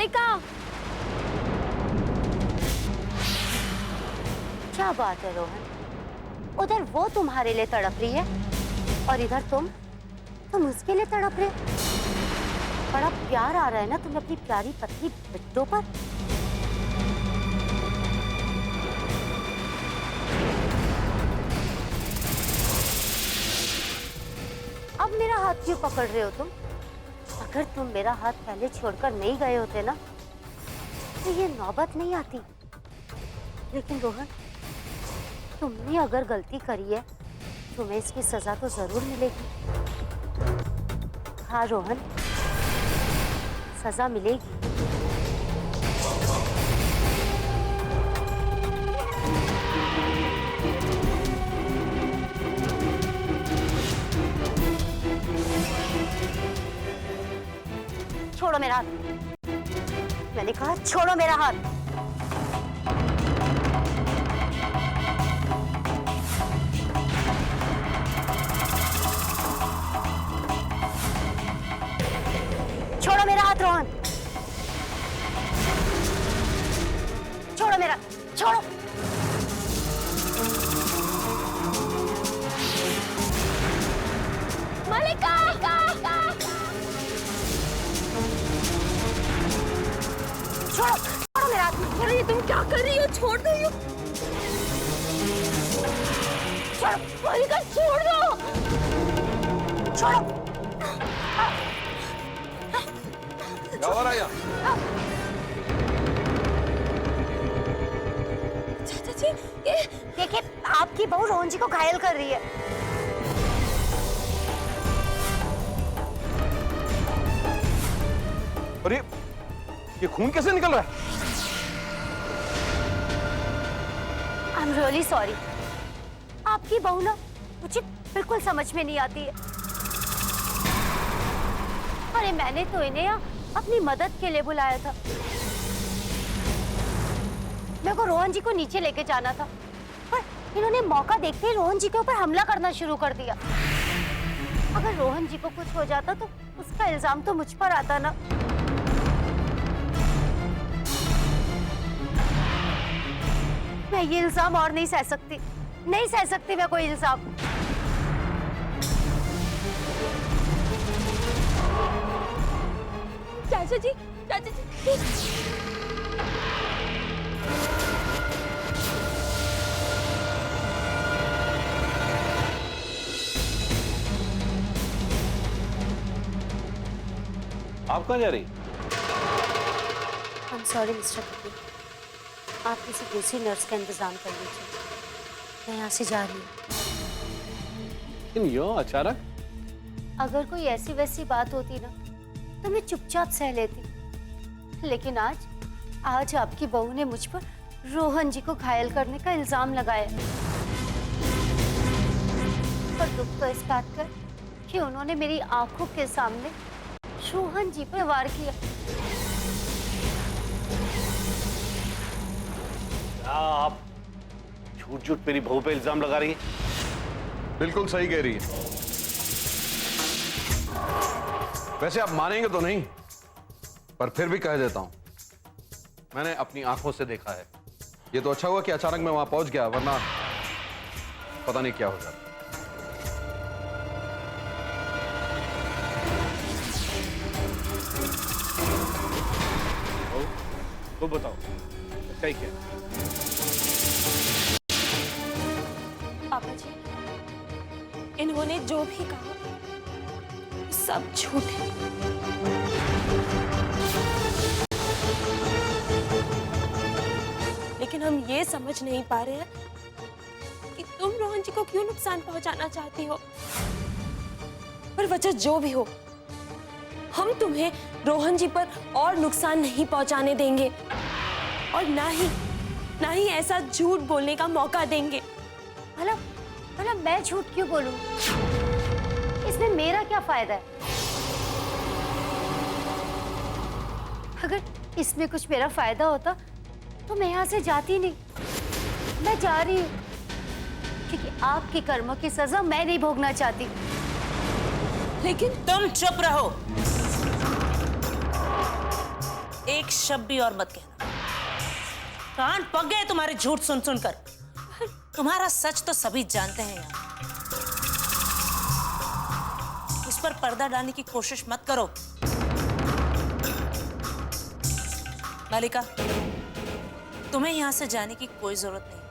मलिका, क्या बात है रोहन? उधर वो तुम्हारे लिए तड़प रही है और इधर तुम उसके लिए तड़प रहे। बड़ा प्यार आ रहा है ना तुम्हें अपनी प्यारी पतली बिट्टो पर। अब मेरा हाथ क्यों पकड़ रहे हो तुम? अगर तुम मेरा हाथ पहले छोड़कर नहीं गए होते ना तो ये नौबत नहीं आती। लेकिन रोहन, तुमने अगर गलती करी है तुम्हें इसकी सजा तो जरूर मिलेगी। हाँ रोहन, सजा मिलेगी। छोड़ो मेरा हाथ, मैंने कहा छोड़ो मेरा हाथ। छोड़ो मेरा हाथ रोहन, छोड़ो मेरा, छोड़ो। मलिका, छोड़ो, छोड़ो मेरा हाथ। अरे तुम क्या कर रही हो? छोड़ दो ये। छोड़ो मलिका, छोड़ दो। छोड़ो। क्या हो रहा है यहाँ? चाचा जी, ये देखिए आपकी बहू रोहन जी को घायल कर रही है। अरे ये खून कैसे निकल रहा है? I am really sorry. आपकी बहू ना मुझे बिल्कुल समझ में नहीं आती है। अरे मैंने तो इन्हें अपनी मदद के लिए बुलाया था। मेरे को रोहन जी को नीचे लेके जाना था, पर इन्होंने मौका देखते ही रोहन जी के ऊपर हमला करना शुरू कर दिया। अगर रोहन जी को कुछ हो जाता तो उसका इल्जाम तो मुझ पर आता ना। मैं ये इल्जाम और नहीं सह सकती, नहीं सह सकती मैं कोई इल्जाम। चाचा जी, चाचा जी, आप कहाँ जा रही? I'm sorry मिस्टर कपूर, आप किसी दूसरी नर्स का इंतजाम कर लीजिए। मैं यहाँ से जा रही हूँ। लेकिन यूँ अचानक? अगर कोई ऐसी वैसी बात होती ना तो मैं चुपचाप सह लेती, लेकिन आज आपकी बहू ने मुझ पर रोहन जी को घायल करने का इल्जाम लगाया। पर दुख तो इस बात का कि उन्होंने मेरी आंखों के सामने रोहन जी पर वार किया। आप झूठ झूठ मेरी बहू पे इल्जाम लगा रही है? बिल्कुल सही कह रही है। वैसे आप मानेंगे तो नहीं, पर फिर भी कह देता हूं, मैंने अपनी आंखों से देखा है। ये तो अच्छा हुआ कि अचानक मैं वहां पहुंच गया, वरना पता नहीं क्या हो जाता। तो बताओ सही क्या? पापा जी, इन्होंने जो भी कहा सब झूठ है। लेकिन हम ये समझ नहीं पा रहे हैं कि तुम रोहन जी को क्यों नुकसान पहुंचाना चाहती हो। पर वजह जो भी हो, हम तुम्हें रोहन जी पर और नुकसान नहीं पहुंचाने देंगे और ना ही ऐसा झूठ बोलने का मौका देंगे। भला मैं झूठ क्यों बोलूं? इसमें मेरा क्या फायदा है? अगर इसमें कुछ मेरा फायदा होता तो मैं यहाँ से जाती नहीं। मैं जा रही हूँ क्योंकि आपके कर्मों की सजा मैं नहीं भोगना चाहती। लेकिन तुम चुप रहो। एक शब्द भी और मत कहना। कान पक गए तुम्हारे झूठ सुन सुनकर। तुम्हारा सच तो सभी जानते हैं यार। उस पर पर्दा डालने की कोशिश मत करो। मालिका, तुम्हें यहां से जाने की कोई जरूरत नहीं।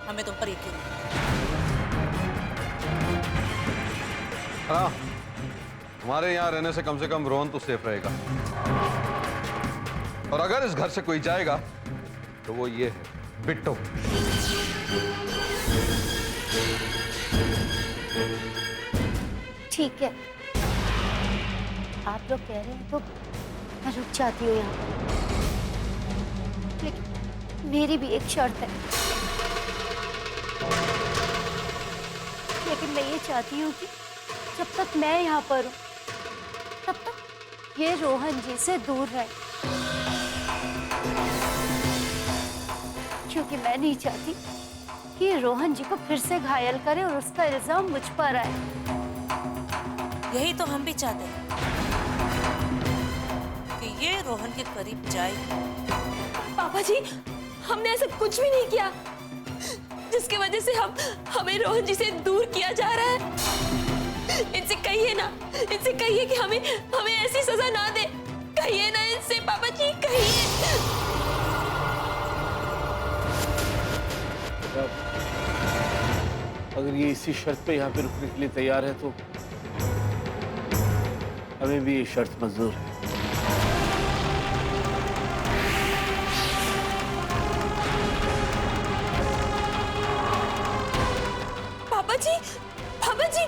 हमें तुम पर यकीन है। हाँ, हमारे यहाँ रहने से कम रोहन तो सेफ रहेगा। और अगर इस घर से कोई जाएगा तो वो ये है, बिट्टू। ठीक है, आप लोग कह रहे हैं तो मैं रुक जाती हूँ यहाँ पर, लेकिन मेरी भी एक शर्त है। लेकिन मैं ये चाहती हूँ कि जब तक मैं यहाँ पर हूँ तब तक ये रोहन जी से दूर रहे, क्योंकि मैं नहीं चाहती कि ये रोहन जी को फिर से घायल करे और उसका इल्जाम मुझ पर आए। यही तो हम भी चाहते हैं कि ये रोहन के करीब जाए। पापा जी, हमने ऐसा कुछ भी नहीं किया जिसकी वजह से हमें रोहन जी से दूर किया जा रहा है। इनसे कहिए ना, इनसे कहिए कि हमें ऐसी सजा ना दे। कहिए ना इनसे पापा जी, कहिए। अगर ये इसी शर्त पे यहाँ पे रुकने के लिए तैयार है तो हमें भी ये शर्त मंजूर है। पापा जी, पापा जी।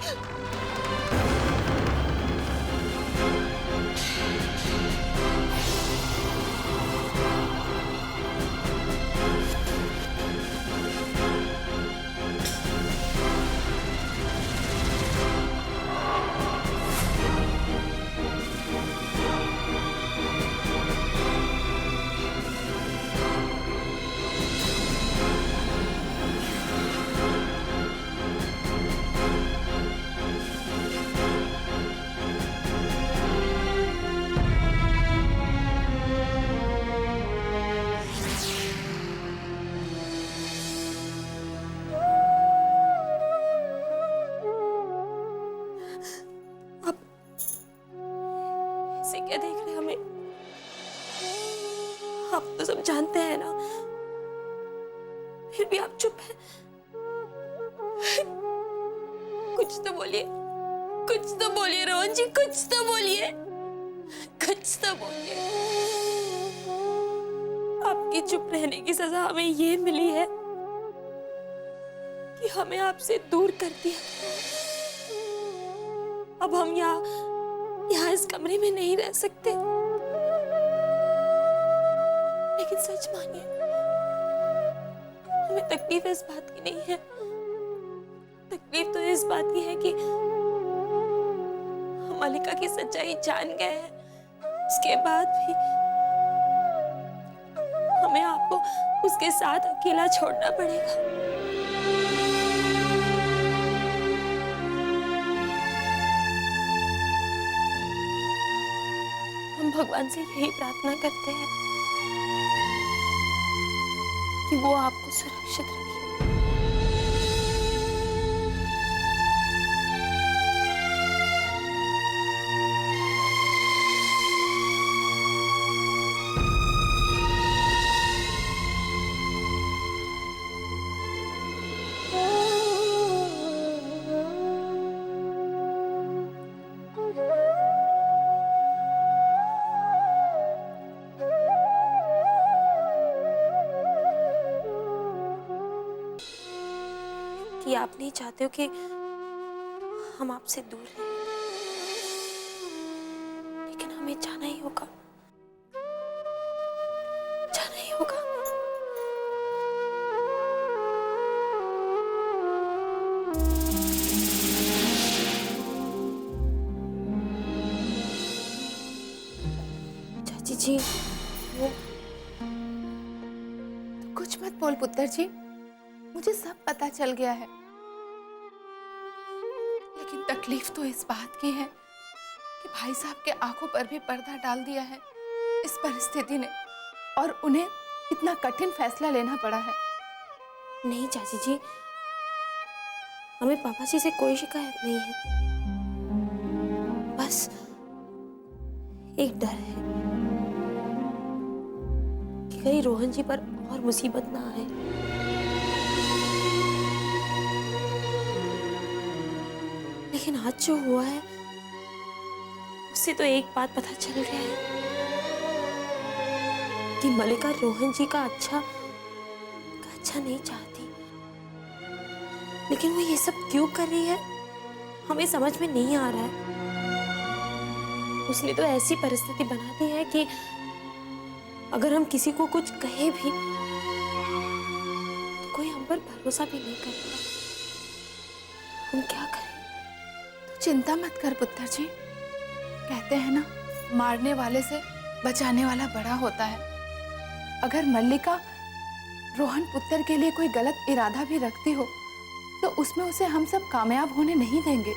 इसे क्या देख रहे हमें? आप तो सब जानते हैं ना, फिर भी आप चुप हैं। कुछ तो बोलिए, कुछ तो बोलिए रोहन जी, कुछ तो बोलिए, कुछ तो बोलिए। आपकी चुप रहने की सजा हमें ये मिली है कि हमें आपसे दूर कर दिया। अब हम यहाँ इस कमरे में नहीं रह सकते। लेकिन सच मानिए, हमें तकलीफ इस बात की नहीं है। तकलीफ तो इस बात की है कि हम मलिका की सच्चाई जान गए हैं। उसके बाद भी हमें आपको उसके साथ अकेला छोड़ना पड़ेगा। हम भगवान से यही प्रार्थना करते हैं कि वो आपको सुरक्षित रखे। कि आप नहीं चाहते हो कि हम आपसे दूर रहें, लेकिन हमें जाना ही होगा, जाना ही होगा। चाची जी, वो कुछ मत बोल पुत्र जी, मुझे सब पता चल गया है। लेकिन तकलीफ तो इस बात की है कि भाई साहब के आंखों पर भी पर्दा डाल दिया है। इस परिस्थिति ने और उन्हें इतना कठिन फैसला लेना पड़ा है। नहीं चाची जी, हमें पापा जी से कोई शिकायत नहीं है। बस एक डर है कि कहीं रोहन जी पर और मुसीबत ना आए। लेकिन आज जो हुआ है उससे तो एक बात पता चल रहा है कि मलिका रोहन जी का अच्छा नहीं चाहती। लेकिन वो ये सब क्यों कर रही है हमें समझ में नहीं आ रहा है। उसने तो ऐसी परिस्थिति बना दी है कि अगर हम किसी को कुछ कहे भी तो कोई हम पर भरोसा भी नहीं करेगा। हम क्या करें? तो चिंता मत कर पुत्र जी। कहते हैं ना, मारने वाले से बचाने वाला बड़ा होता है। अगर मल्लिका रोहन पुत्र के लिए कोई गलत इरादा भी रखती हो तो उसमें उसे हम सब कामयाब होने नहीं देंगे।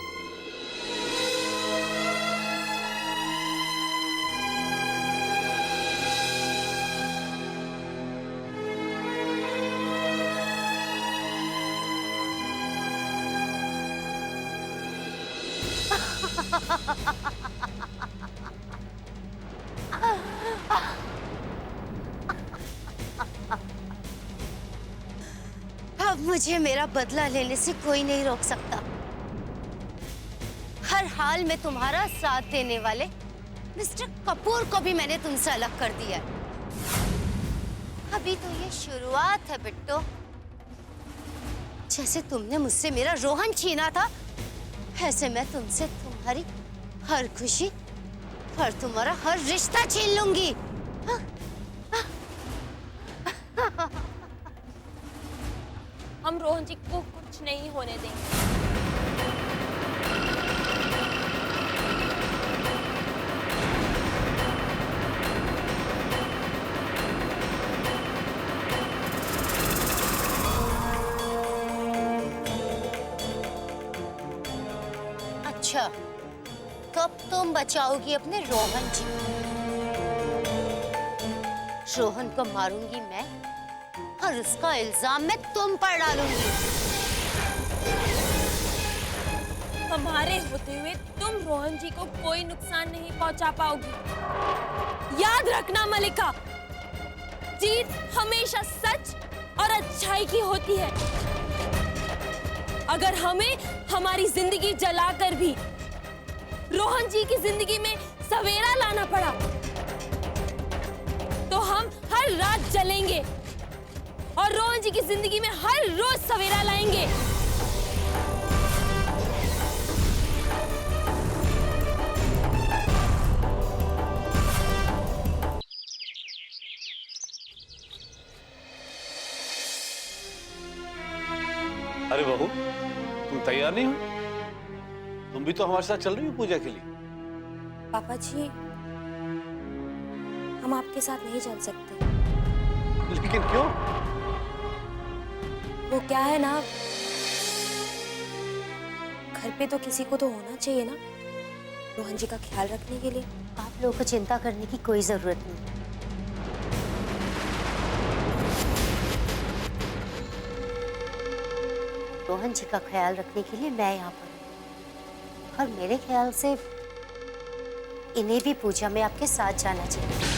अब मुझे मेरा बदला लेने से कोई नहीं रोक सकता। हर हाल में तुम्हारा साथ देने वाले मिस्टर कपूर को भी मैंने तुमसे अलग कर दिया है। अभी तो ये शुरुआत है बिट्टो। जैसे तुमने मुझसे मेरा रोहन छीना था, ऐसे मैं तुमसे तुम्हारी हर खुशी और तुम्हारा हर रिश्ता छीन लूंगी। हम रोहन जी को कुछ नहीं होने देंगे। अच्छा, कब तुम बचाओगी अपने रोहन जी? रोहन को मारूंगी मैं और उसका इल्जाम मैं तुम पर डालूंगी। हमारे होते हुए तुम रोहन जी को कोई नुकसान नहीं पहुंचा पाओगी। याद रखना मलिका, जीत हमेशा सच और अच्छाई की होती है। अगर हमें हमारी जिंदगी जलाकर भी रोहन जी की जिंदगी में सवेरा लाना पड़ा तो हम हर रात जलेंगे और रोहन जी की जिंदगी में हर रोज सवेरा लाएंगे। अरे बहू, तुम तैयार नहीं हो? तुम भी तो हमारे साथ चल रही हो पूजा के लिए। पापा जी, हम आपके साथ नहीं चल सकते। लेकिन क्यों? वो क्या है ना, घर पे तो किसी को तो होना चाहिए ना रोहन जी का ख्याल रखने के लिए। आप लोगों को चिंता करने की कोई जरूरत नहीं। रोहन जी का ख्याल रखने के लिए मैं यहाँ पर हूँ। और मेरे ख्याल से इन्हें भी पूजा में आपके साथ जाना चाहिए।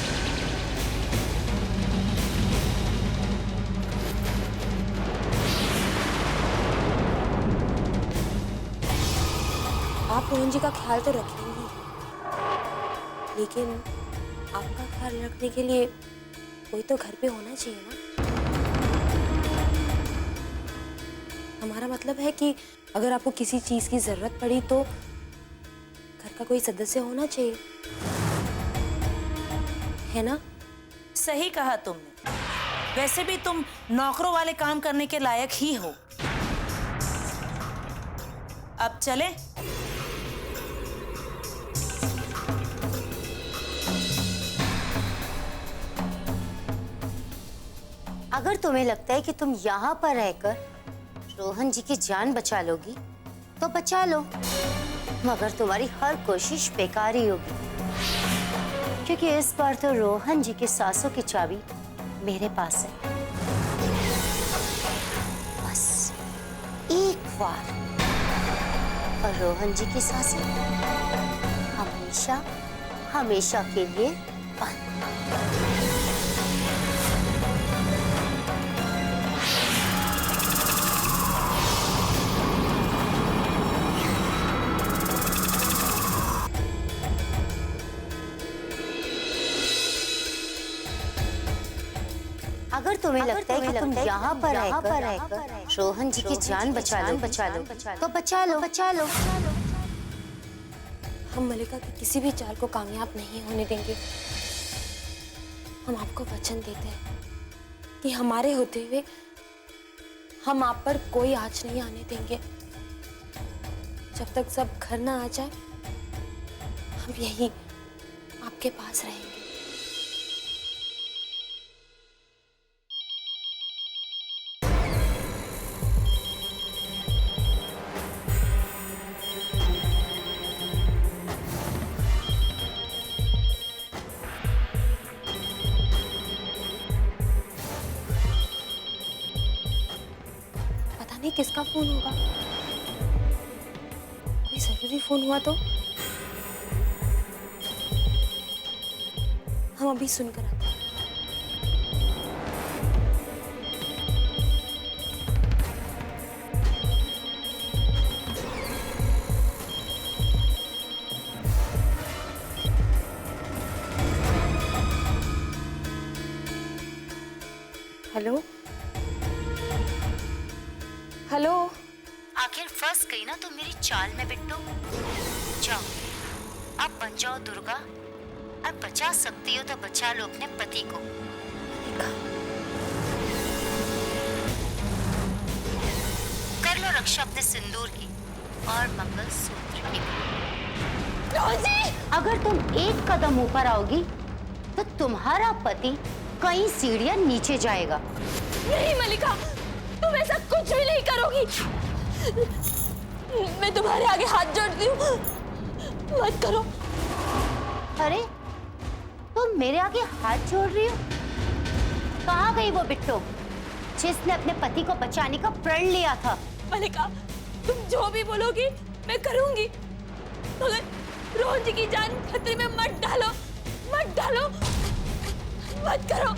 आप रोहन जी का ख्याल तो रखेंगी, लेकिन आपका ख्याल रखने के लिए कोई तो घर पे होना चाहिए ना। हमारा मतलब है कि अगर आपको किसी चीज की जरूरत पड़ी तो घर का कोई सदस्य होना चाहिए, है ना? सही कहा तुमने। वैसे भी तुम नौकरों वाले काम करने के लायक ही हो। अब चले? अगर तुम्हें लगता है कि तुम यहाँ पर रहकर रोहन जी की जान बचा लोगी तो बचा लो, मगर तुम्हारी हर कोशिश बेकार ही होगी। क्योंकि इस बार तो रोहन जी के सांसों की चाबी मेरे पास है। बस एक बार और रोहन जी की सांसें हमेशा हमेशा के लिए बंद। अगर तुम्हें लगता है कि तुम यहाँ पर रहकर रोहन जी की जान बचा लो तो बचा लो। हम मलिका की किसी भी चाल को कामयाब नहीं होने देंगे। हम आपको वचन देते हैं कि हमारे होते हुए हम आप पर कोई आँच नहीं आने देंगे। जब तक सब घर ना आ जाए हम यहीं आपके पास रहेंगे। किसका फोन होगा? कोई जरूरी फोन हुआ तो हम अभी सुनकर आते हैं। Hello hello. आखिर फंस गई ना तुम मेरी चाल में बिट्टू। जाओ अब बन जाओ दुर्गा और बचा सकती हो तो बचा लो अपने पति को। कर लो रक्षा अपने सिंदूर की और मंगलसूत्र की। अगर तुम एक कदम ऊपर आओगी तो तुम्हारा पति कई सीढ़ियां नीचे जाएगा। नहीं मलिका, तुम ऐसा कुछ भी नहीं करोगी। मैं तुम्हारे आगे हाथ जोड़ती हूँ, मत करो। अरे तुम मेरे आगे हाथ जोड़ रही हो? कहाँ गई वो बिट्टू जिसने अपने पति को बचाने का प्रण लिया था? मलिका, तुम जो भी बोलोगी मैं करूंगी, मगर रोहन जी की जान खतरे में मत डालो, मत करो।